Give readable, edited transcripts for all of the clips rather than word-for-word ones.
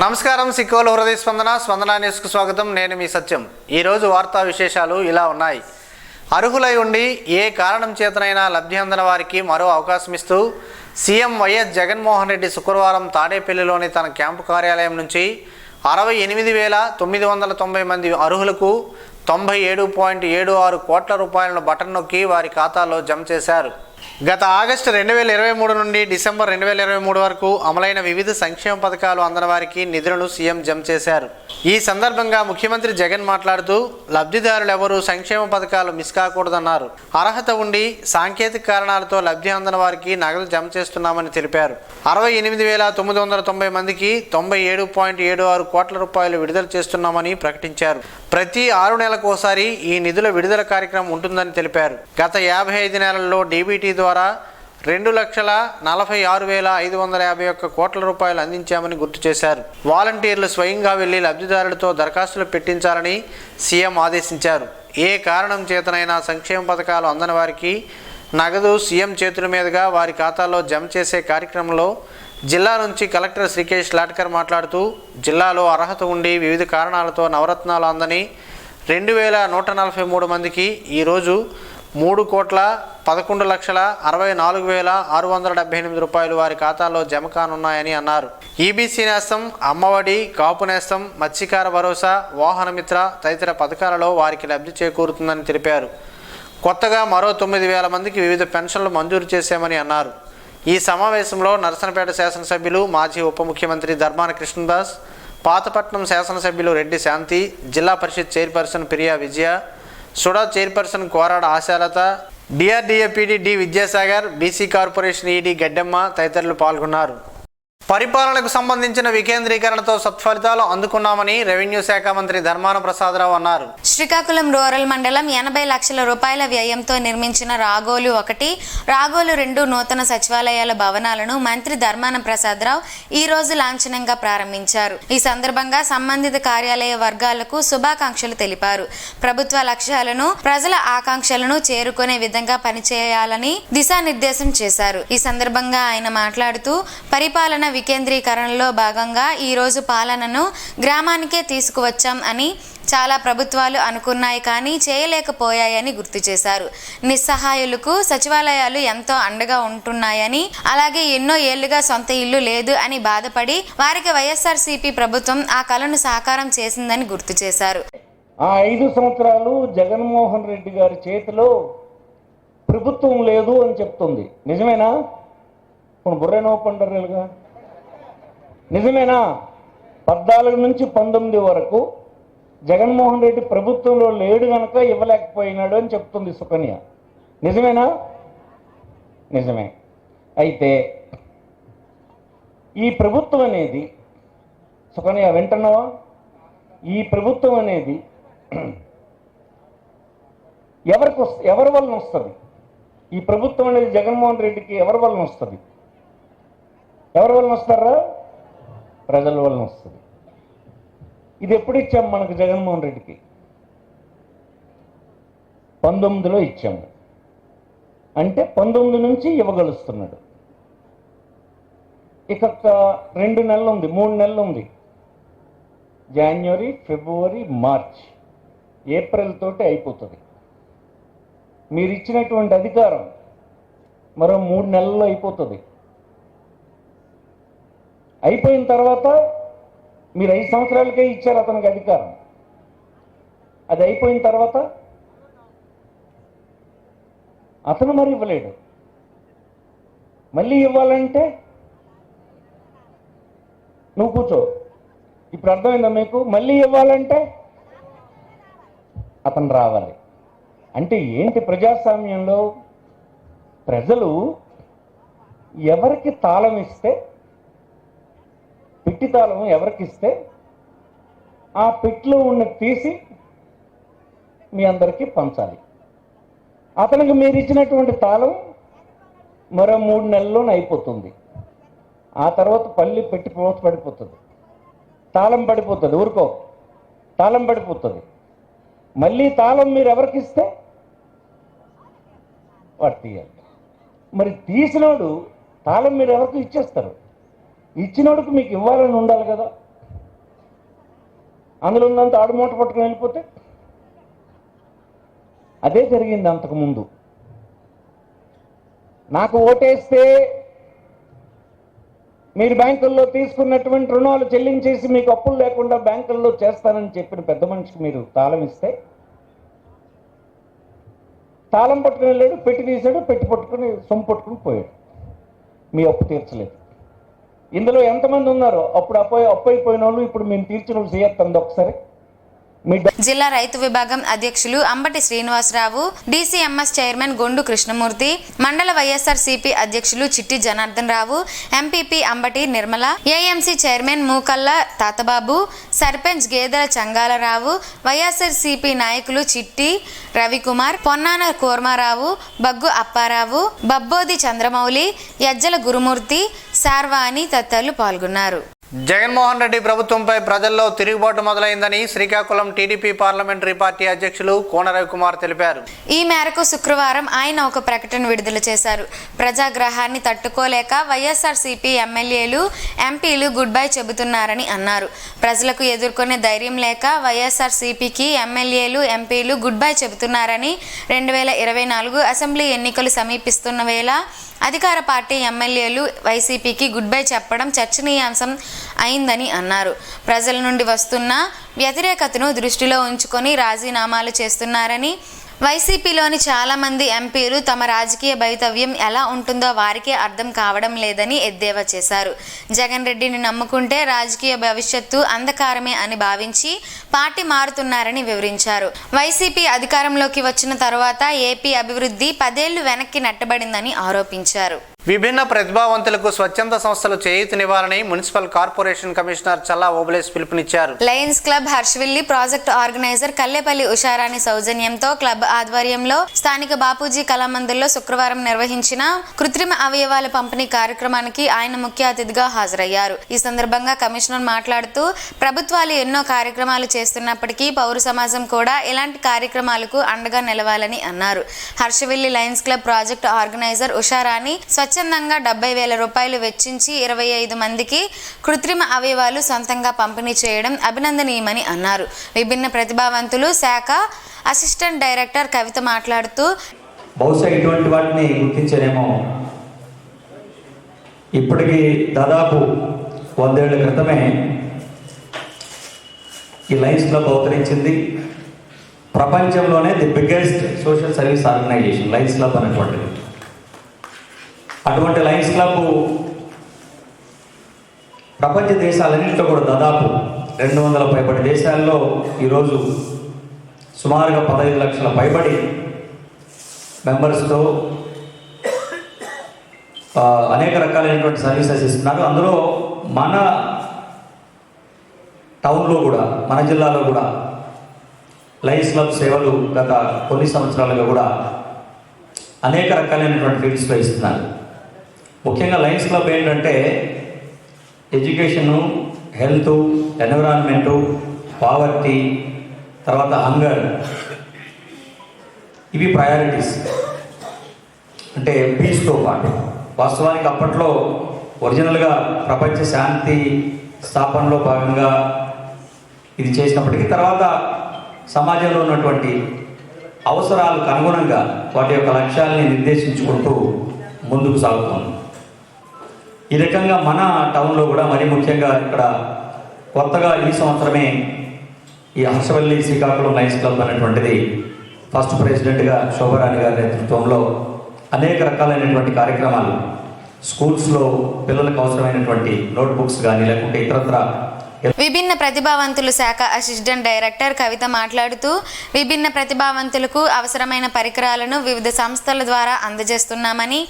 నమస్కారం. సిక్కోలు హృదయ స్పందన న్యూస్కు స్వాగతం. నేను మీ సత్యం. ఈరోజు వార్తా విశేషాలు ఇలా ఉన్నాయి. అర్హులై ఉండి ఏ కారణం చేతనైనా లబ్ధి అందిన వారికి మరో అవకాశం ఇస్తూ సీఎం వైఎస్ జగన్మోహన్ రెడ్డి శుక్రవారం తాడేపల్లిలోని తన క్యాంపు కార్యాలయం నుంచి 68,990 మంది అర్హులకు 97.76 కోట్ల రూపాయలను బటన్ నొక్కి వారి ఖాతాలో జమ చేశారు. గత ఆగస్టు 2023 నుండి డిసెంబర్ 2023 వరకు అమలైన వివిధ సంక్షేమ పథకాలు అందిన వారికి నిధులను సీఎం జమ చేశారు. ఈ సందర్భంగా ముఖ్యమంత్రి జగన్ మాట్లాడుతూ లబ్ధిదారులు ఎవరూ సంక్షేమ పథకాలు మిస్ కాకూడదన్నారు. అర్హత ఉండి సాంకేతిక కారణాలతో లబ్ధి అందిన వారికి నగదు జమ చేస్తున్నామని తెలిపారు. 68,990 మందికి 97.76 కోట్ల రూపాయలు విడుదల చేస్తున్నామని ప్రకటించారు. ప్రతి 6 నెలలకోసారి ఈ నిధుల విడుదల కార్యక్రమం ఉంటుందని తెలిపారు. గత 55 నెలల్లో డీబీటీ ద్వారా 2,46,551 కోట్ల రూపాయలు అందించామని గుర్తు చేశారు. వాలంటీర్లు స్వయంగా వెళ్లి లబ్ధిదారులతో దరఖాస్తులు పెట్టించాలని సీఎం ఆదేశించారు. ఏ కారణం చేతనైనా సంక్షేమ పథకాలు అందని వారికి నగదు సీఎం చేతుల మీదుగా వారి ఖాతాల్లో జమ చేసే కార్యక్రమంలో జిల్లా నుంచి కలెక్టర్ శ్రీకేష్ లాట్కర్ మాట్లాడుతూ జిల్లాలో అర్హత ఉండి వివిధ కారణాలతో నవరత్నాలు అందని 2,143 మందికి ఈరోజు 3,11,64,678 రూపాయలు వారి ఖాతాలో జమ కానున్నాయని అన్నారు. ఈబీసీ నేస్తం, అమ్మఒడి, కాపు నేస్తం, మత్స్యకార భరోసా, వాహన మిత్ర తదితర పథకాలలో వారికి లబ్ధి చేకూరుతుందని తెలిపారు. కొత్తగా మరో 9,000 మందికి వివిధ పెన్షన్లు మంజూరు చేశామని అన్నారు. ఈ సమావేశంలో నరసనపేట శాసనసభ్యులు మాజీ ఉప ముఖ్యమంత్రి ధర్మాన కృష్ణదాస్, పాతపట్నం శాసనసభ్యులు Reddy Shanti, Zilla Parishad chairperson Priya Vijaya, SUDA chairperson Korada Ashalatha, DRDA PD D Vidyasagar, BC corporation ED Gaddamma తదితరులు పాల్గొన్నారు. పరిపాలనకు సంబంధించిన వికేంద్రీకరణతో సత్ఫలితాలు అందుకున్నామని రెవెన్యూ శాఖ మంత్రి ధర్మాన ప్రసాదరావు అన్నారు. శ్రీకాకుళం రూరల్ మండలం 80 లక్షల రూపాయల వ్యయంతో నిర్మించిన రాగోలు 1, రాగోలు 2 నూతన సచివాలయాల భవనాలను మంత్రి ధర్మాన ప్రసాదరావు ఈ రోజు లాంఛనంగా ప్రారంభించారు. ఈ సందర్భంగా సంబంధిత కార్యాలయ వర్గాలకు శుభాకాంక్షలు తెలిపారు. ప్రభుత్వ లక్ష్యాలను, ప్రజల ఆకాంక్షలను చేరుకునే విధంగా పనిచేయాలని దిశానిర్దేశం చేశారు. ఈ సందర్భంగా ఆయన మాట్లాడుతూ పరిపాలన వికేంద్రీకరణలో భాగంగా ఈరోజు పాలనను గ్రామానికే తీసుకువచ్చాం అని చాలా ప్రభుత్వాలు అనుకున్నాయి కానీ చేయలేకపోయాయని గుర్తు చేశారు. నిస్సహాయులకు సచివాలయాలు ఎంతో అండగా ఉంటున్నాయని, అలాగే ఎన్నో ఏళ్లుగా సొంత ఇల్లు లేదు అని బాధపడి వారికి వైఎస్ఆర్సీపీ ప్రభుత్వం ఆ కలను సాకారం చేసిందని గుర్తు చేశారు. ఆ 5 సంవత్సరాలు జగన్మోహన్ రెడ్డి గారి చేతిలో ప్రభుత్వం లేదు అని చెప్తుంది. నిజమేనా? ఇప్పుడు బుర్రేనో పండరేలుగా నిజమేనా? 14 నుంచి 19 వరకు జగన్మోహన్ రెడ్డి ప్రభుత్వంలో లేడు కనుక ఇవ్వలేకపోయినాడు అని చెప్తుంది సుకన్య. నిజమేనా? నిజమే. అయితే ఈ ప్రభుత్వం అనేది, సుకన్య వింటున్నావా? ఈ ప్రభుత్వం అనేది ఎవరి వలన వస్తుంది? ఈ ప్రభుత్వం అనేది జగన్మోహన్ రెడ్డికి ఎవరి వలన వస్తుంది? ఎవరి వలన వస్తారా? ప్రజల వలన వస్తుంది. ఇది ఎప్పుడు ఇచ్చాము మనకు? జగన్మోహన్ రెడ్డికి 19లో ఇచ్చాము. అంటే 19 నుంచి ఇవ్వగలుస్తున్నాడు. ఇక 2 నెలలు ఉంది, 3 నెలలు ఉంది. జనవరి, ఫిబ్రవరి, మార్చ్, ఏప్రిల్ తోటి అయిపోతుంది. మీరు ఇచ్చినటువంటి అధికారం మరో 3 నెలల్లో అయిపోతుంది. అయిపోయిన తర్వాత మీరు 5 సంవత్సరాలకే ఇచ్చారు అతనికి అధికారం. అది అయిపోయిన తర్వాత అతను మరి ఇవ్వలేడు. మళ్ళీ ఇవ్వాలంటే నువ్వు కూర్చో. ఇప్పుడు అర్థమైందా మీకు? మళ్ళీ ఇవ్వాలంటే అతను రావాలి. అంటే ఏంటి? ప్రజాస్వామ్యంలో ప్రజలు ఎవరికి తాళం ఇస్తే, పెట్టి తాళం ఎవరికి ఇస్తే ఆ పెట్టులో ఉన్న తీసి మీ అందరికీ పంచాలి. అతనికి మీరు ఇచ్చినటువంటి తాళం మరో 3 నెలల్లోనే అయిపోతుంది. ఆ తర్వాత పెట్టి పోత పడిపోతుంది, తాళం పడిపోతుంది. ఊరుకో, తాళం పడిపోతుంది. మళ్ళీ తాళం మీరు ఎవరికి ఇస్తే వాడు తీయాలి. మరి తీసినోడు తాళం మీరు ఎవరికి ఇచ్చేస్తారు? ఇచ్చినోడికి మీకు ఇవ్వాలని ఉండాలి కదా. అందులో ఉన్నంత ఆడు మూట పట్టుకుని వెళ్ళిపోతే అదే జరిగింది అంతకుముందు. నాకు ఓటేస్తే మీరు బ్యాంకుల్లో తీసుకున్నటువంటి రుణాలు చెల్లించేసి మీకు అప్పులు లేకుండా బ్యాంకుల్లో చేస్తానని చెప్పిన పెద్ద మనిషికి మీరు తాళం ఇస్తే తాళం పట్టుకుని వెళ్ళాడు, పెట్టి తీశాడు, పెట్టి పట్టుకుని సొమ్ము పట్టుకుని పోయాడు. మీ అప్పు తీర్చలేదు. ఇందులో ఎంతమంది ఉన్నారో అప్పుడు అప్పు అయిపోయిన వాళ్ళు ఇప్పుడు మేము తీర్చిన వాళ్ళు చేయొద్దండి ఒకసారి. జిల్లా రైతు విభాగం అధ్యక్షులు అంబటి శ్రీనివాసరావు, డీసీఎంఎస్ చైర్మన్ గొండు కృష్ణమూర్తి, మండల వైఎస్ఆర్సీపీ అధ్యక్షులు Chitti Janardhan Rao, MPP Ambati Nirmala, AMC chairman Mukalla Tatababu, sarpanch Gedela Changalarao, YSRCP నాయకులు చిట్టి రవికుమార్, పొన్నాన కూర్మారావు, బగ్గు అప్పారావు, బబ్బోది చంద్రమౌళి, యజ్జల గురుమూర్తి, శార్వాణి తదితరులు పాల్గొన్నారు. జగన్మోహన్ రెడ్డి ప్రభుత్వంపై ప్రజల్లో తిరుగుబాటు మొదలైందని శ్రీకాకుళం టీడీపీ పార్లమెంటరీ పార్టీ అధ్యక్షులు కోన రవికుమార్ తెలిపారు. ఈ మేరకు శుక్రవారం ఆయన ఒక ప్రకటన విడుదల చేశారు. ప్రజాగ్రహాన్ని తట్టుకోలేక వైఎస్ఆర్సీపీ ఎమ్మెల్యేలు, ఎంపీలు గుడ్ బై చెబుతున్నారని అన్నారు. ప్రజలకు ఎదుర్కొనే ధైర్యం లేక వైఎస్ఆర్సీపీకి ఎమ్మెల్యేలు, ఎంపీలు గుడ్ బై చెబుతున్నారని 2024 అసెంబ్లీ ఎన్నికలు సమీపిస్తున్న వేళ అధికార పార్టీ ఎమ్మెల్యేలు వైసీపీకి గుడ్ బై చెప్పడం చర్చనీయాంశం అయిందని అన్నారు. ప్రజల నుండి వస్తున్న వ్యతిరేకతను దృష్టిలో ఉంచుకొని రాజీనామాలు చేస్తున్నారని, వైసీపీలోని చాలామంది ఎంపీలు తమ రాజకీయ భవితవ్యం ఎలా ఉంటుందో వారికే అర్థం కావడం లేదని ఎద్దేవా చేశారు. జగన్ రెడ్డిని నమ్ముకుంటే రాజకీయ భవిష్యత్తు అంధకారమే అని భావించి పార్టీ మారుతున్నారని వివరించారు. వైసీపీ అధికారంలోకి వచ్చిన తర్వాత ఏపీ అభివృద్ధి 10 ఏళ్లు వెనక్కి నెట్టబడిందని ఆరోపించారు. విభిన్న ప్రతిభావంతులకు స్వచ్ఛంద సంస్థలు చేయూతనివ్వాలని municipal corporation commissioner Challa Obulesu పిలుపునిచ్చారు. Lions Club Harshavilli project organiser Kallepalli Usharani సౌజన్యంతో క్లబ్ ఆధ్వర్యంలో స్థానిక బాపూజీ కళామందిర్లో శుక్రవారం నిర్వహించిన కృత్రిమ అవయవాల పంపిణీ కార్యక్రమానికి ఆయన ముఖ్య అతిథిగా హాజరయ్యారు. ఈ సందర్భంగా కమిషనర్ మాట్లాడుతూ ప్రభుత్వాలు ఎన్నో కార్యక్రమాలు చేస్తున్నప్పటికీ పౌర సమాజం కూడా ఇలాంటి కార్యక్రమాలకు అండగా నిలవాలని అన్నారు. Harshavilli Lions Club project organiser Usharani స్వచ్ఛందంగా 70,000 రూపాయలు వెచ్చించి 25 మందికి కృత్రిమ అవయవాలు సొంతంగా పంపిణీ చేయడం అభినందనీయమని అన్నారు. విభిన్న ప్రతిభావంతులు శాఖ అసిస్టెంట్ డైరెక్టర్ కవిత మాట్లాడుతూ బహుశా ఇటువంటి వాటిని గుర్తించలేమో. ఇప్పటికీ దాదాపు 100 ఏళ్ల క్రితమే ఈ లయన్స్ క్లబ్ అవతరించింది. ప్రపంచంలోనే the biggest social service organisation Lions Club అనేటువంటిది. అటువంటి లయన్స్ క్లబ్ ప్రపంచ దేశాలన్నింటిలో కూడా దాదాపు 200 పైబడి దేశాల్లో ఈరోజు సుమారుగా 15 లక్షల పైబడి మెంబర్స్తో అనేక రకాలైనటువంటి సర్వీసెస్ ఇస్తున్నారు. అందులో మన టౌన్లో కూడా, మన జిల్లాలో కూడా లయన్స్ క్లబ్ సేవలు గత కొన్ని సంవత్సరాలుగా కూడా అనేక రకాలైనటువంటి ఫీల్డ్స్లో ఇస్తున్నారు. ముఖ్యంగా లయన్స్ క్లబ్ ఏంటంటే ఎడ్యుకేషను, హెల్త్, ఎన్విరాన్మెంటు, పావర్టీ, తర్వాత హంగర్, ఇవి ప్రయారిటీస్. అంటే పీస్తో పాటు వాస్తవానికి అప్పట్లో ఒరిజినల్గా ప్రపంచ శాంతి స్థాపనలో భాగంగా ఇది చేసినప్పటికీ తర్వాత సమాజంలో ఉన్నటువంటి అవసరాలకు అనుగుణంగా వాటి యొక్క లక్ష్యాలని నిర్దేశించుకుంటూ ముందుకు సాగుతుంది. ఈ రకంగా మన టౌన్లో కూడా మరీ ముఖ్యంగా ఇక్కడ కొత్తగా ఈ సంవత్సరమే ఈ హర్షవల్లి శ్రీకాకుళం లయన్స్ క్లబ్ అనేటువంటిది ఫస్ట్ ప్రెసిడెంట్గా శోభరాణి గారి నేతృత్వంలో అనేక రకాలైనటువంటి కార్యక్రమాలు స్కూల్స్లో పిల్లలకు అవసరమైనటువంటి నోట్బుక్స్ కానీ లేకుంటే ఇతరత్ర విభిన్న ప్రతిభావంతులు శాఖ అసిస్టెంట్ డైరెక్టర్ కవిత మాట్లాడుతూ విభిన్న ప్రతిభావంతులకు అవసరమైన పరికరాలను వివిధ సంస్థల ద్వారా అందజేస్తున్నామని,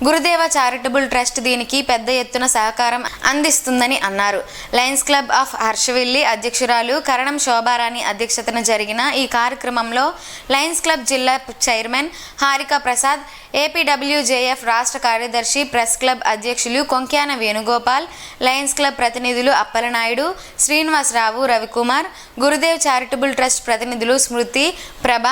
గురుదేవ చారిటబుల్ ట్రస్ట్ దీనికి పెద్ద ఎత్తున సహకారం అందిస్తుందని అన్నారు. లయన్స్ క్లబ్ ఆఫ్ హర్షవిల్లి అధ్యక్షురాలు కరణం శోభారాణి అధ్యక్షతన జరిగిన ఈ కార్యక్రమంలో లయన్స్ క్లబ్ జిల్లా చైర్మన్ హారిక ప్రసాద్, ఏపీడబ్ల్యూజేఎఫ్ రాష్ట్ర కార్యదర్శి, ప్రెస్ క్లబ్ అధ్యక్షులు కొంక్యాన వేణుగోపాల్, లయన్స్ క్లబ్ ప్రతినిధులు అప్పలనాయుడు, శ్రీనివాసరావు, రవికుమార్, గురుదేవ్ చారిటబుల్ ట్రస్ట్ ప్రతినిధులు Smriti, Prabha,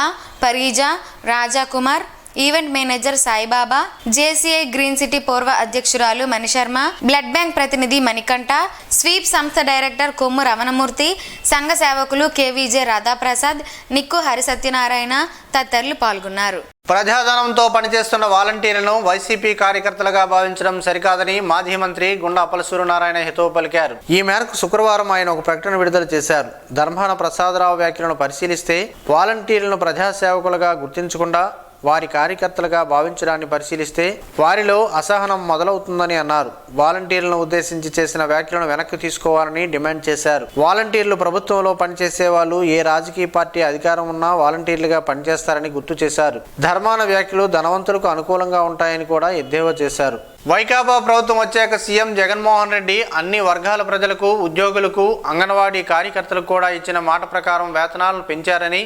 Pareeja, Rajakumar, event manager Saibaba, JCI green city పూర్వ అధ్యక్షురాలు మణిశర్మ, బ్లడ్ బ్యాంక్ ప్రతినిధి మణికంఠ, స్వీప్ సంస్థ డైరెక్టర్ కొమ్ము రమణమూర్తి, సంఘ సేవకులు కేవీజే రాధాప్రసాద్, నిక్కు హరిసత్యనారాయణ తదితరులు పాల్గొన్నారు. ప్రజాధనంతో పనిచేస్తున్న వాలంటీర్లను వైసీపీ కార్యకర్తలుగా భావించడం సరికాదని మాజీ మంత్రి గుండా అప్పల సూర్యనారాయణ హితవు పలికారు. ఈ మేరకు శుక్రవారం ఆయన ఒక ప్రకటన విడుదల చేశారు. ధర్మాన ప్రసాదరావు వ్యాఖ్యలను పరిశీలిస్తే వాలంటీర్లను ప్రజాసేవకులుగా గుర్తించకుండా వారి కార్యకర్తలుగా భావించడాన్ని పరిశీలిస్తే వారిలో అసహనం మొదలవుతుందని అన్నారు. వాలంటీర్లను ఉద్దేశించి చేసిన వ్యాఖ్యలను వెనక్కి తీసుకోవాలని డిమాండ్ చేశారు. వాలంటీర్లు ప్రభుత్వంలో పనిచేసే వాళ్ళు ఏ రాజకీయ పార్టీ అధికారం ఉన్నా వాలంటీర్లుగా పనిచేస్తారని గుర్తు చేశారు. ధర్మాన వ్యాఖ్యలు ధనవంతులకు అనుకూలంగా ఉంటాయని కూడా ఎద్దేవా చేశారు. వైకాపా ప్రభుత్వం వచ్చాక సీఎం జగన్మోహన్ రెడ్డి అన్ని వర్గాల ప్రజలకు, ఉద్యోగులకు, అంగన్వాడీ కార్యకర్తలకు కూడా ఇచ్చిన మాట ప్రకారం వేతనాలను పెంచారని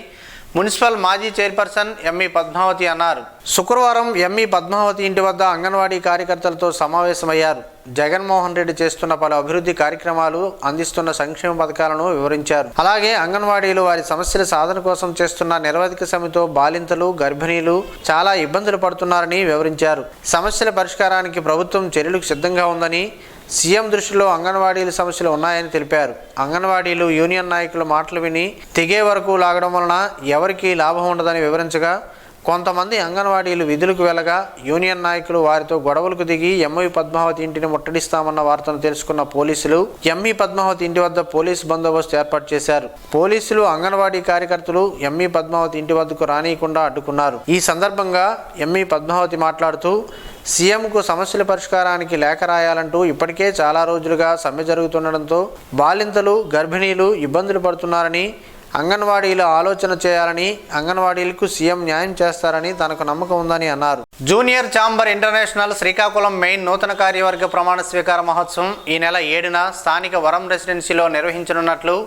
మున్సిపల్ మాజీ చైర్పర్సన్ ఎంఈ పద్మావతి అన్నారు. శుక్రవారం ఎంఈ పద్మావతి ఇంటి వద్ద అంగన్వాడీ కార్యకర్తలతో సమావేశమయ్యారు. జగన్మోహన్ రెడ్డి చేస్తున్న పలు అభివృద్ధి కార్యక్రమాలు, అందిస్తున్న సంక్షేమ పథకాలను వివరించారు. అలాగే అంగన్వాడీలు వారి సమస్యల సాధన కోసం చేస్తున్న నిరవధిక సమ్మెతో బాలింతలు, గర్భిణీలు చాలా ఇబ్బందులు పడుతున్నారని వివరించారు. సమస్యల పరిష్కారానికి ప్రభుత్వం చర్యలకు సిద్ధంగా ఉందని, సీఎం దృష్టిలో అంగన్వాడీల సమస్యలు ఉన్నాయని తెలిపారు. అంగన్వాడీలు యూనియన్ నాయకుల మాటలు విని తెగే వరకు లాగడం వలన ఎవరికీ లాభం ఉండదని వివరించగా, కొంతమంది అంగన్వాడీలు విధులకు వెళ్ళగా యూనియన్ నాయకులు వారితో గొడవలకు దిగి ఎంఈ పద్మావతి ఇంటిని ముట్టడిస్తామన్న వార్తను తెలుసుకున్న పోలీసులు ఎంఈ పద్మావతి ఇంటి వద్ద పోలీసు బందోబస్తు ఏర్పాటు చేశారు. పోలీసులు అంగన్వాడీ కార్యకర్తలు ఎంఈ పద్మావతి ఇంటి వద్దకు రానియకుండా అడ్డుకున్నారు. ఈ సందర్భంగా ఎంఈ పద్మావతి మాట్లాడుతూ, సీఎంకు సమస్యల పరిష్కారానికి లేఖ రాయాలంటూ ఇప్పటికే చాలా రోజులుగా సమ్మె జరుగుతుండడంతో బాలింతలు, గర్భిణీలు ఇబ్బందులు పడుతున్నారని, అంగన్వాడీలు ఆలోచన చేయాలని, అంగన్వాడీలకు సీఎం న్యాయం చేస్తారని తనకు నమ్మకం ఉందని అన్నారు. Junior chamber international Srikakulam main నూతన కార్యవర్గ ప్రమాణ స్వీకార మహోత్సవం ఈ నెల 7న స్థానిక వరం రెసిడెన్సీలో నిర్వహించనున్నట్లు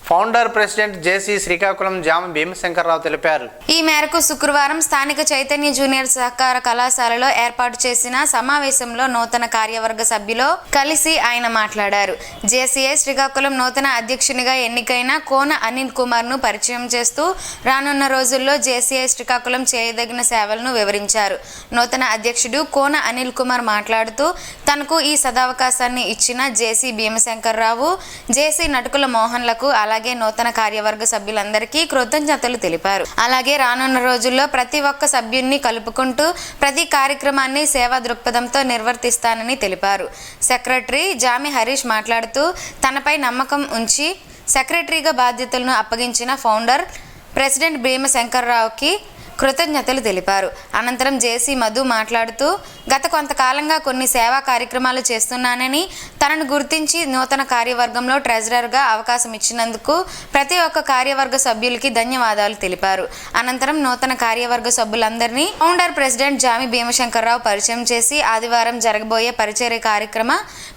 ఫౌండర్ ప్రెసిడెంట్ జేసీ శ్రీకాకుళం జామ భీమశంకర్రావు తెలిపారు. ఈ మేరకు శుక్రవారం స్థానిక చైతన్య జూనియర్ సహకార కళాశాలలో ఏర్పాటు చేసిన సమావేశంలో నూతన కార్యవర్గ సభ్యులు కలిసి ఆయన మాట్లాడారు. జేసీఐ శ్రీకాకుళం నూతన అధ్యక్షునిగా ఎన్నికైన కోన అనిల్ కుమార్ ను పరిచయం చేస్తూ రానున్న రోజుల్లో జేసీఐ శ్రీకాకుళం చేయదగిన సేవలను వివరించారు. నూతన అధ్యక్షుడు కోన అనిల్ కుమార్ మాట్లాడుతూ, తనకు ఈ సదవకాశాన్ని ఇచ్చిన జేసీ భీమశంకర్రావు, జేసీ నటుకుల మోహన్లకు, అలాగే నూతన కార్యవర్గ సభ్యులందరికీ కృతజ్ఞతలు తెలిపారు. అలాగే రానున్న రోజుల్లో ప్రతి ఒక్క సభ్యున్ని కలుపుకుంటూ ప్రతి కార్యక్రమాన్ని సేవా దృక్పథంతో నిర్వర్తిస్తానని తెలిపారు. సెక్రటరీ జామి హరీష్ మాట్లాడుతూ, తనపై నమ్మకం ఉంచి సెక్రటరీగా బాధ్యతలను అప్పగించిన ఫౌండర్ ప్రెసిడెంట్ భీమశంకర్రావుకి కృతజ్ఞతలు తెలిపారు. అనంతరం జేసీ మధు మాట్లాడుతూ, గత కొంతకాలంగా కొన్ని సేవా కార్యక్రమాలు చేస్తున్నానని, తనను గుర్తించి నూతన కార్యవర్గంలో ట్రెజరర్గా అవకాశం ఇచ్చినందుకు ప్రతి ఒక్క కార్యవర్గ సభ్యులకి ధన్యవాదాలు తెలిపారు. అనంతరం నూతన కార్యవర్గ సభ్యులందరినీ ఫౌండర్ ప్రెసిడెంట్ జామి భీమశంకర్రావు పరిచయం చేసి ఆదివారం జరగబోయే పరిచర్య కార్యక్రమ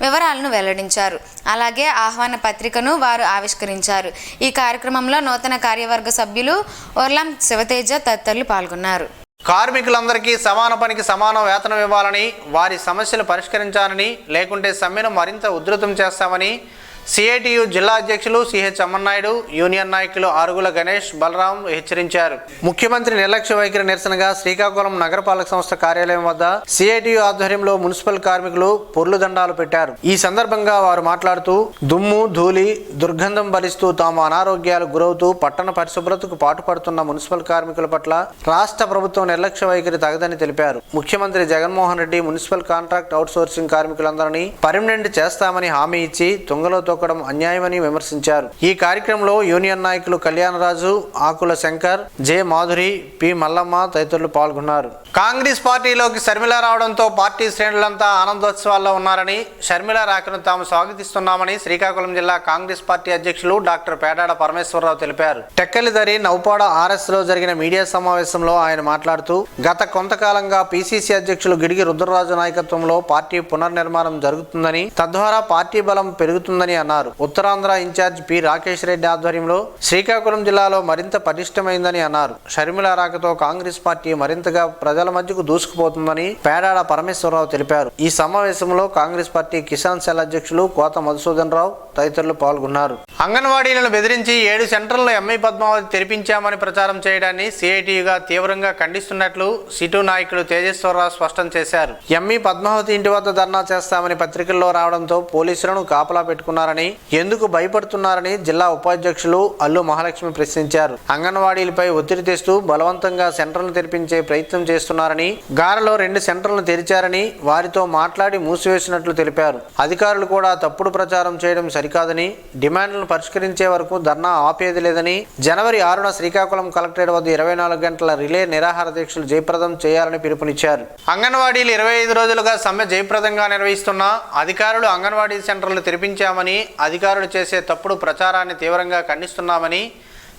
వివరాలను వెల్లడించారు. అలాగే ఆహ్వాన పత్రికను వారు ఆవిష్కరించారు. ఈ కార్యక్రమంలో నూతన కార్యవర్గ సభ్యులు ఒర్లాం శివతేజ తదితరులు పాల్గొన్నారు. కార్మికులందరికీ సమాన పనికి సమాన వేతనం ఇవ్వాలని, వారి సమస్యలు పరిష్కరించాలని, లేకుంటే సమ్మెను మరింత ఉధృతం చేస్తామని సిఐటియు జిల్లా అధ్యక్షులు సిహెచ్ అమ్మన్నాయుడు, యూనియన్ నాయకులు ఆరుగుల గణేష్, బలరాం హెచ్చరించారు. ముఖ్యమంత్రి నిర్లక్ష్య వైఖరి నిరసనగా శ్రీకాకుళం నగరపాలక సంస్థ కార్యాలయం వద్ద సిఐటియు ఆధ్వర్యంలో మున్సిపల్ కార్మికులు పొర్లు దండాలు పెట్టారు. ఈ సందర్భంగా వారు మాట్లాడుతూ, దుమ్ము, ధూళి, దుర్గంధం భరిస్తూ తాము అనారోగ్యాలకు గురవుతూ పట్టణ పరిశుభ్రతకు పాటుపడుతున్న మున్సిపల్ కార్మికుల పట్ల రాష్ట్ర ప్రభుత్వం నిర్లక్ష్య వైఖరి తగదని తెలిపారు. ముఖ్యమంత్రి Jaganmohan Reddy municipal contract outsourcing కార్మికులందరినీ పర్మనెంట్ చేస్తామని హామీ ఇచ్చి తుంగలో తొక్కడం అన్యాయమని విమర్శించారు. ఈ కార్యక్రమంలో యూనియన్ నాయకులు కళ్యాణరాజు, ఆకుల శంకర్, జె మాధురి, పి మల్లమ్మ తదితరులు పాల్గొన్నారు. కాంగ్రెస్ పార్టీలోకి షర్మిల రావడంతో పార్టీ శ్రేణులంతా ఆనందోత్సవాల్లో ఉన్నారని, షర్మిల రాకను తాము స్వాగతిస్తున్నామని శ్రీకాకుళం జిల్లా కాంగ్రెస్ పార్టీ అధ్యక్షులు డాక్టర్ పేడాడ పరమేశ్వరరావు తెలిపారు. టెక్కలిదరి నౌపాడ ఆర్ఎస్ లో జరిగిన మీడియా సమావేశంలో ఆయన మాట్లాడుతూ, గత కొంతకాలంగా పిసిసి అధ్యక్షులు గిడిగి రుద్రరాజు నాయకత్వంలో పార్టీ పునర్నిర్మాణం జరుగుతుందని, తద్వారా పార్టీ బలం పెరుగుతుందని అన్నారు. ఉత్తరాంధ్ర ఇన్ఛార్జ్ పి రాకేష్ రెడ్డి ఆధ్వర్యంలో శ్రీకాకుళం జిల్లాలో మరింత పటిష్టమైందని అన్నారు. షర్మిల రాకతో కాంగ్రెస్ పార్టీ మరింతగా ప్రజల మధ్యకు దూసుకుపోతుందని పేడాడ పరమేశ్వరరావు తెలిపారు. ఈ సమావేశంలో కాంగ్రెస్ పార్టీ కిసాన్ సెల్ అధ్యక్షులు కోత మధుసూదన్ రావు, తదితరులు పాల్గొన్నారు. అంగన్వాడీలను బెదిరించి 7 సెంటర్లను ఎంఐ పద్మావతి తెరిపించామని ప్రచారం చేయడాన్ని సిఐటియుగా తీవ్రంగా ఖండిస్తున్నట్లు సిటు నాయకుడు తేజేశ్వరరావు స్పష్టం చేశారు. ఎంఈ పద్మావతి ఇంటి వద్ద ధర్నా చేస్తామని పత్రికల్లో రావడంతో పోలీసులను కాపలా పెట్టుకున్నారని, ఎందుకు భయపడుతున్నారని జిల్లా ఉపాధ్యక్షులు అల్లు మహాలక్ష్మి ప్రశ్నించారు. అంగన్వాడీలపై ఒత్తిడి తెస్తూ బలవంతంగా సెంటర్లను తెరిపించే ప్రయత్నం చేస్తున్నారని, గారలో 2 సెంటర్లను తెరిచారని వారితో మాట్లాడి మూసివేసినట్లు తెలిపారు. అధికారులు కూడా తప్పుడు ప్రచారం చేయడం సరికాదని, డిమాండ్లను పరిష్కరించే వరకు ధర్నా ఆపేది లేదని, జనవరి 6న శ్రీకాకుళం కలెక్టరేట్ వద్ద 24 గంటల రిలే నిరాహార దీక్షలు జయప్రదం చేయాలని పిలుపునిచ్చారు. అంగన్వాడీలు 25 రోజులుగా సమ్మె జయప్రదంగా నిర్వహిస్తున్నా అధికారులు అంగన్వాడీ సెంటర్లు తెరిపించామని, అధికారులు చేసే తప్పుడు ప్రచారాన్ని తీవ్రంగా ఖండిస్తున్నామని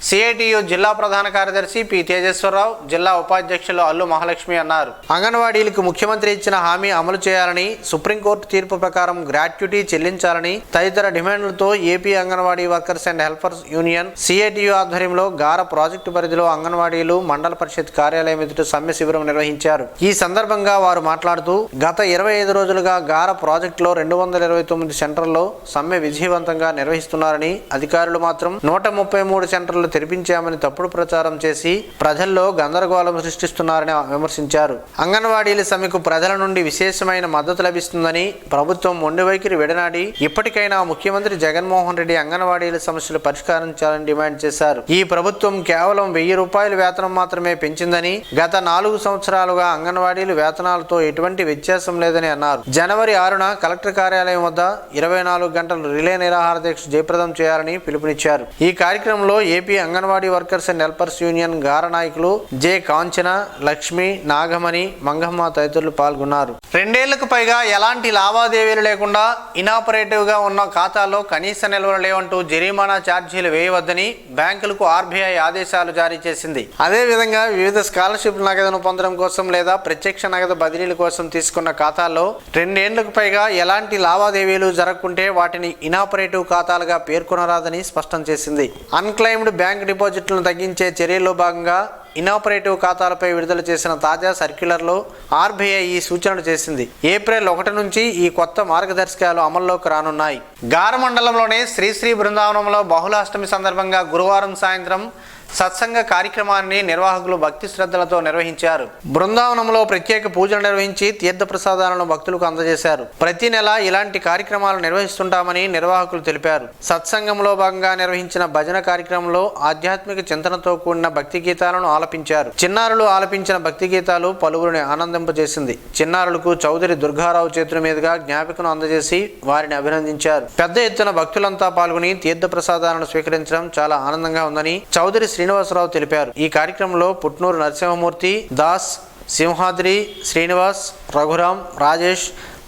సిఐటియు జిల్లా ప్రధాన కార్యదర్శి పి తేజేశ్వరరావు, జిల్లా ఉపాధ్యక్షులు అల్లు మహాలక్ష్మి అన్నారు. అంగన్వాడీలకు ముఖ్యమంత్రి ఇచ్చిన హామీ అమలు చేయాలని, సుప్రీంకోర్టు తీర్పు ప్రకారం గ్రాట్యుటీ చెల్లించాలని తదితర డిమాండ్లతో AP Anganwadi workers and helpers union CITU ఆధ్వర్యంలో గార ప్రాజెక్టు పరిధిలో అంగన్వాడీలు మండల పరిషత్ కార్యాలయం ఎదుట సమ్మె శిబిరం నిర్వహించారు. ఈ సందర్భంగా వారు మాట్లాడుతూ, గత 25 రోజులుగా గార ప్రాజెక్టులో 229 సెంటర్లలో సమ్మె విజయవంతంగా నిర్వహిస్తున్నారని, అధికారులు మాత్రం 133 సెంటర్లు తెరిపించామని తప్పుడు ప్రచారం చేసి ప్రజల్లో గందరగోళం సృష్టిస్తున్నారని విమర్శించారు. అంగన్వాడీల సమ్మెకు ప్రజల నుండి విశేషమైన మద్దతు లభిస్తుందని, ప్రభుత్వం మొండి వైఖరి విడనాడి ఇప్పటికైనా ముఖ్యమంత్రి జగన్మోహన్ రెడ్డి అంగన్వాడీల సమస్యలు పరిష్కరించాలని డిమాండ్ చేశారు. ఈ ప్రభుత్వం కేవలం 1000 రూపాయల వేతనం మాత్రమే పెంచిందని, గత 4 సంవత్సరాలుగా అంగన్వాడీలు వేతనాలతో ఎటువంటి వ్యత్యాసం లేదని అన్నారు. జనవరి 6న కలెక్టర్ కార్యాలయం వద్ద 24 గంటల రిలే నిరాహార దీక్ష జయప్రదం చేయాలని పిలుపునిచ్చారు. ఈ కార్యక్రమంలో AP Anganwadi workers and helpers union Gara నాయకులు జె కాంచన, లక్ష్మి, నాగమణి, మంగమ్మ తదితరులు పాల్గొన్నారు. 2 ఏళ్లకు పైగా ఎలాంటి లావాదేవీలు లేకుండా ఇనాపరేటివ్ గా ఉన్న ఖాతాలో కనీస నిల్వలు లేవంటూ జరిమానా ఛార్జీలు వేయవద్దని బ్యాంకులకు ఆర్బీఐ ఆదేశాలు జారీ చేసింది. అదేవిధంగా వివిధ స్కాలర్షిప్ నగదును పొందడం కోసం లేదా ప్రత్యక్ష నగదు బదిలీల కోసం తీసుకున్న ఖాతాల్లో 2 ఏళ్లకు పైగా ఎలాంటి లావాదేవీలు జరగకుంటే వాటిని ఇనాపరేటివ్ ఖాతాలుగా పేర్కొనరాదని స్పష్టం చేసింది. అన్క్లైమ్డ్ బ్యాంక్ డిపాజిట్లను తగ్గించే చర్యల్లో భాగంగా ఇనాపరేటివ్ ఖాతాలపై విడుదల చేసిన తాజా సర్క్యులర్లో ఆర్బీఐ ఈ సూచనలు చేసింది. ఏప్రిల్ 1 నుంచి ఈ కొత్త మార్గదర్శకాలు అమల్లోకి రానున్నాయి. గార మండలంలోని శ్రీశ్రీ బృందావనంలో బహుళాష్టమి సందర్భంగా గురువారం సాయంత్రం సత్సంగ కార్యక్రమాన్ని నిర్వాహకులు భక్తి శ్రద్ధలతో నిర్వహించారు. బృందావనంలో ప్రత్యేక పూజలు నిర్వహించి తీర్థ ప్రసాదాలను భక్తులకు అందజేశారు. ప్రతి నెల ఇలాంటి కార్యక్రమాలు నిర్వహిస్తుంటామని నిర్వాహకులు తెలిపారు. సత్సంగంలో భాగంగా నిర్వహించిన భజన కార్యక్రమంలో ఆధ్యాత్మిక చింతనతో కూడిన భక్తి గీతాలను ఆలపించారు. చిన్నారులు ఆలపించిన భక్తి గీతాలు పలువురిని ఆనందింపజేసింది. చిన్నారులకు చౌదరి దుర్గారావు చేతుల మీదుగా జ్ఞాపికను అందజేసి వారిని అభినందించారు. పెద్ద ఎత్తున భక్తులంతా పాల్గొని తీర్థ ప్రసాదాలను స్వీకరించడం చాలా ఆనందంగా ఉందని చౌదరి శ్రీనివాసరావు తెలిపారు. ఈ కార్యక్రమంలో పుట్నూరు నరసింహమూర్తి, దాస్, సింహాద్రి, శ్రీనివాస్, రఘురాం, రాజేష్,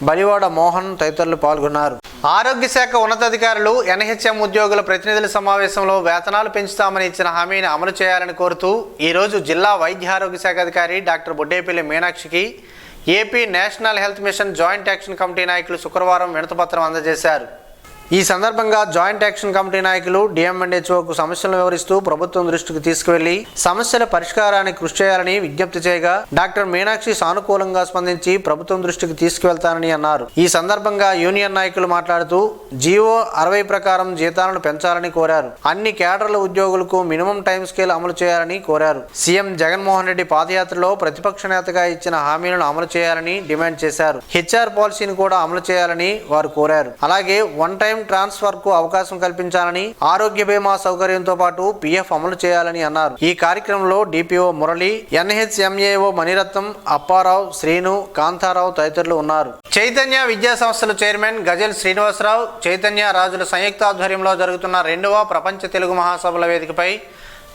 బలివాడ మోహన్ తదితరులు పాల్గొన్నారు. ఆరోగ్య శాఖ ఉన్నతాధికారులు ఎన్హెచ్ఎం ఉద్యోగుల ప్రతినిధుల సమావేశంలో వేతనాలు పెంచుతామని ఇచ్చిన హామీని అమలు చేయాలని కోరుతూ ఈరోజు జిల్లా వైద్య ఆరోగ్య శాఖ అధికారి డాక్టర్ బొడ్డేపల్లి మీనాక్షికి AP national health mission joint action committee నాయకులు శుక్రవారం వినతిపత్రం అందజేశారు. ఈ సందర్భంగా జాయింట్ యాక్షన్ కమిటీ నాయకులు డిఎంఎన్హెచ్ఓకు సమస్యలను వివరిస్తూ ప్రభుత్వం దృష్టికి తీసుకువెళ్లి సమస్యల పరిష్కారానికి కృషి చేయాలని విజ్ఞప్తి చేయగా డాక్టర్ మీనాక్షి సానుకూలంగా స్పందించి ప్రభుత్వం దృష్టికి తీసుకువెళ్తానని అన్నారు. ఈ సందర్భంగా యూనియన్ నాయకులు మాట్లాడుతూ జీవో 60 ప్రకారం జీతాలను పెంచాలని కోరారు. అన్ని కేడర్ల ఉద్యోగులకు మినిమం టైం స్కేల్ అమలు చేయాలని కోరారు. సీఎం జగన్మోహన్ రెడ్డి పాదయాత్రలో ప్రతిపక్ష నేతగా ఇచ్చిన హామీలను అమలు చేయాలని డిమాండ్ చేశారు. హెచ్ఆర్ పాలసీని కూడా అమలు చేయాలని వారు కోరారు. అలాగే వన్ టైం ట్రాన్స్ఫర్ కు అవకాశం కల్పించాలని, ఆరోగ్య బీమా సౌకర్యంతో పాటు పిఎఫ్ అమలు చేయాలని అన్నారు. ఈ కార్యక్రమంలో డిపిఓ మురళి, ఎన్హెచ్ఎంఏఓ మణిరత్నం, అప్పారావు, శ్రీను, కాంతారావు తదితరులు ఉన్నారు. చైతన్య విద్యా సంస్థల చైర్మన్ గజల్ శ్రీనివాసరావు, చైతన్య రాజుల సంయుక్త ఆధ్వర్యంలో జరుగుతున్న 2వ ప్రపంచ తెలుగు మహాసభల వేదికపై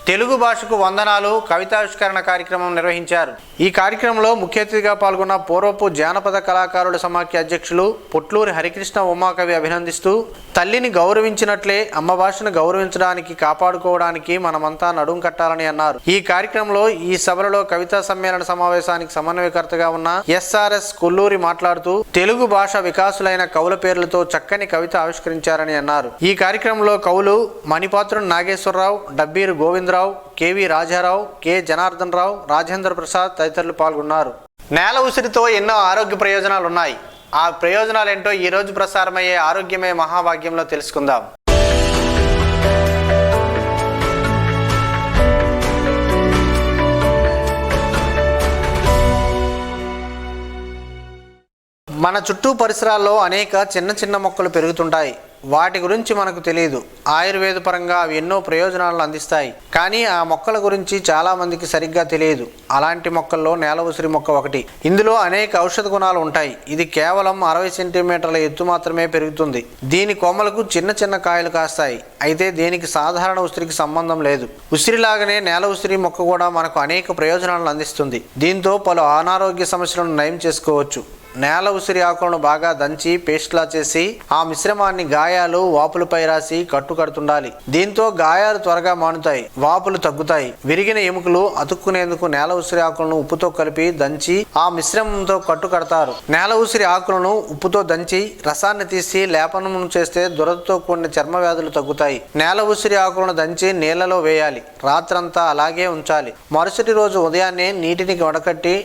తెలుగు భాషకు వందనాలు కవితావిష్కరణ కార్యక్రమం నిర్వహించారు. ఈ కార్యక్రమంలో ముఖ్య అతిథిగా పాల్గొన్న పూర్వపు జానపద కళాకారుల సమాఖ్య అధ్యక్షులు పొట్లూరి హరికృష్ణ ఉమాకవి అభినందిస్తూ, తల్లిని గౌరవించినట్లే అమ్మ భాషను గౌరవించడానికి, కాపాడుకోవడానికి మనమంతా నడుం కట్టాలని అన్నారు. ఈ కార్యక్రమంలో ఈ సభలలో కవితా సమ్మేళన సమావేశానికి సమన్వయకర్తగా ఉన్న ఎస్ఆర్ఎస్ కొల్లూరి మాట్లాడుతూ తెలుగు భాష వికాసులైన కవుల పేర్లతో చక్కని కవిత ఆవిష్కరించారని అన్నారు. ఈ కార్యక్రమంలో కవులు మణిపాత్రుడు నాగేశ్వరరావు, డబ్బీరు గోవిందరావు, కేవి రాజారావు, కె జనార్దన్ రావు, రాజేంద్ర ప్రసాద్ తదితరులు పాల్గొన్నారు. నేల ఉసిరితో ఎన్నో ఆరోగ్య ప్రయోజనాలు ఉన్నాయి. ఆ ప్రయోజనాలు ఏంటో ఈ రోజు ప్రసారమయ్యే ఆరోగ్యమే మహాభాగ్యంలో తెలుసుకుందాం. మన చుట్టూ పరిసరాల్లో అనేక చిన్న చిన్న మొక్కలు పెరుగుతుంటాయి. వాటి గురించి మనకు తెలియదు. ఆయుర్వేద పరంగా అవి ఎన్నో ప్రయోజనాలను అందిస్తాయి. కానీ ఆ మొక్కల గురించి చాలా మందికి సరిగ్గా తెలియదు. అలాంటి మొక్కల్లో నేల ఉసిరి మొక్క ఒకటి. ఇందులో అనేక ఔషధ గుణాలు ఉంటాయి. ఇది కేవలం 60 సెంటీమీటర్ల ఎత్తు మాత్రమే పెరుగుతుంది. దీని కొమ్మలకు చిన్న చిన్న కాయలు కాస్తాయి. అయితే దీనికి సాధారణ ఉసిరికి సంబంధం లేదు. ఉసిరిలాగానే నేల ఉసిరి మొక్క కూడా మనకు అనేక ప్రయోజనాలను అందిస్తుంది. దీంతో పలు అనారోగ్య సమస్యలను నయం చేసుకోవచ్చు. నేల ఉసిరి ఆకులను బాగా దంచి పేస్ట్లా చేసి ఆ మిశ్రమాన్ని గాయాలు వాపులపై రాసి కట్టుకడుతుండాలి. దీంతో గాయాలు త్వరగా మానుతాయి, వాపులు తగ్గుతాయి. విరిగిన ఎముకలు అతుక్కునేందుకు నేల ఉసిరి ఆకులను ఉప్పుతో కలిపి దంచి ఆ మిశ్రమంతో కట్టుకడతారు. నేల ఉసిరి ఆకులను ఉప్పుతో దంచి రసాన్ని తీసి లేపనం చేస్తే దురదతో కూడిన చర్మ వ్యాధులు తగ్గుతాయి. నేల ఉసిరి ఆకులను దంచి నీళ్లలో వేయాలి. రాత్రంతా అలాగే ఉంచాలి. మరుసటి రోజు ఉదయాన్నే నీటిని వడకట్టి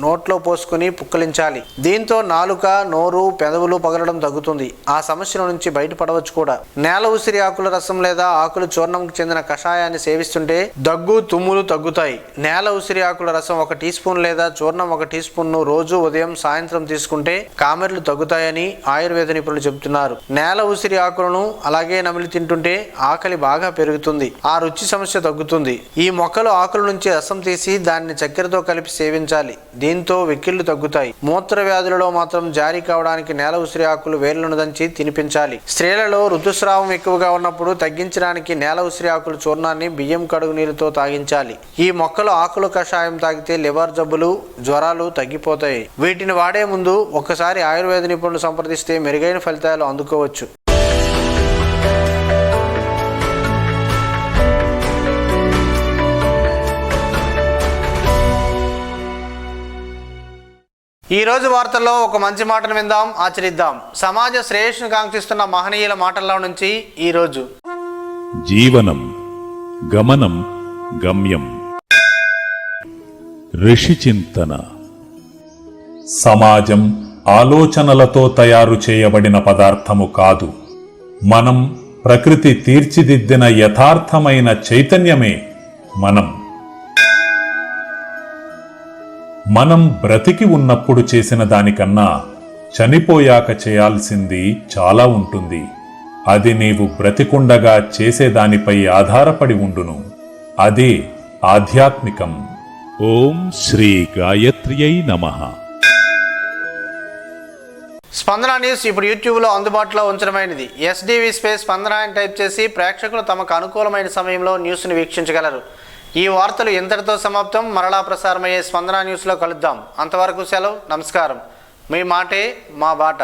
నోట్లో పోసుకుని పుక్కలించాలి. దీంతో నాలుక, నోరు, పెదవులు పగలడం తగ్గుతుంది. ఆ సమస్యల నుంచి బయటపడవచ్చు కూడా. నేల ఉసిరి ఆకుల రసం లేదా ఆకులు చూర్ణంకు చెందిన కషాయాన్ని సేవిస్తుంటే దగ్గు, తుమ్ములు తగ్గుతాయి. నేల ఉసిరి ఆకుల రసం 1 టీ స్పూన్ లేదా చూర్ణం 1 టీ స్పూన్ రోజు ఉదయం సాయంత్రం తీసుకుంటే కామెర్లు తగ్గుతాయని ఆయుర్వేద నిపుణులు చెబుతున్నారు. నేల ఉసిరి ఆకులను అలాగే నమిలి తింటుంటే ఆకలి బాగా పెరుగుతుంది. ఆ రుచి సమస్య తగ్గుతుంది. ఈ మొక్కలు ఆకుల నుంచి రసం తీసి దాన్ని చక్కెరతో కలిపి సేవించాలి. దీంతో వెక్కిళ్లు తగ్గుతాయి. మూత్ర వ్యాధులలో మాత్రం జారీ కావడానికి నేల ఉసిరి ఆకులు వేర్లను దంచి తినిపించాలి. స్త్రీలలో ఋతుస్రావం ఎక్కువగా ఉన్నప్పుడు తగ్గించడానికి నేల ఉసిరి ఆకుల చూర్ణాన్ని బియ్యం కడుగు నీళ్ళతో తాగించాలి. ఈ మొక్కలు ఆకుల కషాయం తాగితే లివర్ జబ్బులు, జ్వరాలు తగ్గిపోతాయి. వీటిని వాడే ముందు ఒకసారి ఆయుర్వేద నిపుణులు సంప్రదిస్తే మెరుగైన ఫలితాలు అందుకోవచ్చు. ఈ రోజు వార్తల్లో ఒక మంచి మాటను విందాం, ఆచరిద్దాం. సమాజ శ్రేయస్సును కాంక్షిస్తున్న మహనీయుల మాటల్లో నుంచి ఈ రోజు. జీవనం గమనం గమ్యం. ఋషి చింతన. సమాజం ఆలోచనలతో తయారు చేయబడిన పదార్థము కాదు. మనం ప్రకృతి తీర్చిదిద్దిన యథార్థమైన చైతన్యమే మనం. మనం బ్రతికి ఉన్నప్పుడు చేసిన దానికన్నా చనిపోయాక చేయాల్సింది చాలా ఉంటుంది. అది నీవు బ్రతికుండగా చేసేదానిపై ఆధారపడి ఉండును. అదే ఆధ్యాత్మికం. ఓం శ్రీ గాయత్ర్యై నమః. స్పందన న్యూస్ ఇప్పుడు యూట్యూబ్లో అందుబాటులో ఉంచడమైనది. SDV స్పేస్ స్పందన అని టైప్ చేసి ప్రేక్షకులు తమకు అనుకూలమైన సమయంలో న్యూస్ను వీక్షించగలరు. ఈ వార్తలు ఇంతటితో సమాప్తం. మరలా ప్రసారమయ్యే స్పందన న్యూస్లో కలుద్దాం. అంతవరకు సెలవు. నమస్కారం. మీ మాటే మా బాట.